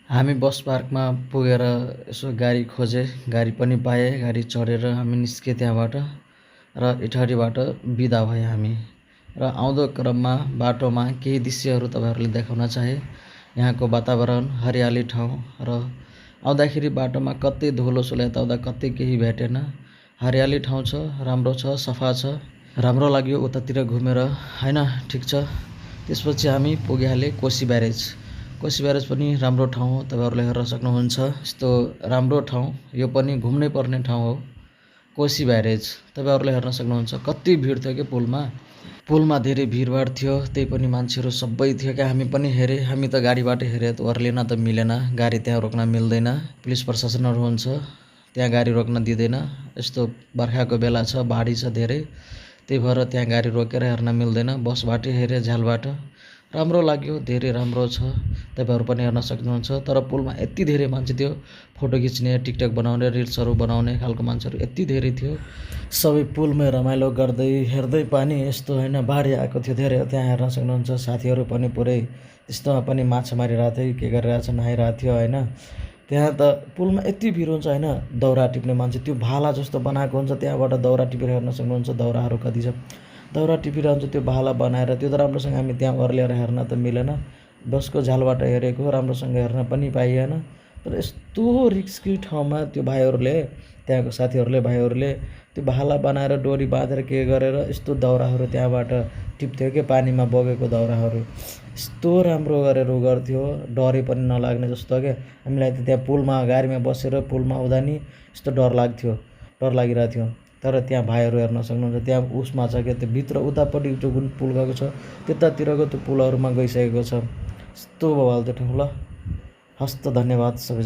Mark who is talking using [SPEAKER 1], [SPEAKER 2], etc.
[SPEAKER 1] हामी बस पार्कमा पुगेर यसो गाडी खोजे, गाडी पनि पाएँ। गाडी चढेर हामी निस्के त्यहाँबाट र इटहरीबाट बिदा भए हामी। र आउँदो क्रममा बाटोमा केही दृश्यहरू तपाईहरुले देखाउन चाहे। यहाँको वातावरण, हरियाली ठाउँ र आउँदाखेरि बाटोमा कतै धुलोसुलो यताउता कतै केही भेटेन। हरियाली ठाउँ छ, राम्रो छ, सफा छ। राम्रो लाग्यो उतातिर घुमेर हैन, ठिक छ। त्यसपछि हामी पुगिहाले कोशी ब्यारेज। कोशी ब्यारेज पनि राम्रो ठाउँ हो, तपाईहरुले हेर्न सक्नुहुन्छ। यस्तो राम्रो ठाउँ, यो पनि घुम्नै पर्ने ठाउँ हो। कोशी ब्यारेज तपाईहरुले हेर्न सक्नुहुन्छ। कति भिड थियो के पुलमा। पुलमा धेरै भिडभाड थियो, त्यही पनि मान्छेहरू सबै थियो क्या। हामी पनि हेरे, हामी त गाडीबाट हेरे, ओर्लिन त मिलेन, गाडी त्यहाँ रोक्न मिल्दैन। पुलिस प्रशासनहरु हुन्छ, त्यहाँ गाडी रोक्न दिँदैन। यस्तो बर्खाको बेला छ, बाढी छ धेरै, त्यही भएर त्यहाँ गाडी रोकेर हेर्न मिल्दैन। बसबाटै हेरे, झ्यालबाट राम्रो लाग्यो, धेरै राम्रो छ। तपाईहरु पनि हेर्न सक्नुहुन्छ। तर पुलमा यति धेरै मान्छे थियो, फोटो खिच्ने, टिकटक बनाउने, रिल्सहरु बनाउने खालको मान्छेहरु यति धेरै थियो। सबै पुलमै रमाइलो गर्दै हेर्दै पानी यस्तो हैन, बाढी आएको थियो धेरै, त्यहाँ हेर्न सक्नुहुन्छ। साथीहरु पनि पुरै त्यस्तोमा पनि माछा मारिरहेको थियो, के गरिरहेछ, नुहाइरहेको थियो हैन। त्यहाँ त पुलमा यति भिड हुन्छ हैन, दाउरा टिप्ने मान्छे त्यो भाला जस्तो बनाएको हुन्छ, त्यहाँबाट दाउरा टिपेर हेर्न सक्नुहुन्छ। दाउराहरु कति छ, दाउरा टिपिरहन्छ त्यो भाला बनाएर। त्यो त राम्रोसँग हामी त्यहाँ ओर्लेर हेर्न त मिलेन। बसको झ्यालबाट हेरेको, राम्रोसँग हेर्न पनि पाइएन। तर यस्तो रिस्की ठाउँमा त्यो भाइहरुले, त्यहाँको साथीहरुले, भाइहरुले त्यो भाला बनाएर डोरी बाँधेर के गरेर यस्तो दाउराहरु त्यहाँबाट टिप्थ्यो के, पानीमा बगेको दाउराहरु। यस्तो राम्रो गरेर उ गर्थ्यो, डरै पनि नलाग्ने जस्तो के। हामीलाई त त्यहाँ पुलमा गाडीमा बसेर पुलमा आउँदा नि यस्तो डर लाग्थ्यो, डर लागिरहेको थियो। तर त्यहाँ भाइहरु हेर्न सक्नुहुन्छ, त्यहाँ उसमा छ के, त्यो भित्र उतापट्टि जो जुन पुल गएको छ त्यतातिरको त्यो पुलहरुमा गइसकेको छ। यस्तो बवाल त्यो ठाउँ ल। हस्त धन्यवाद सबैजना।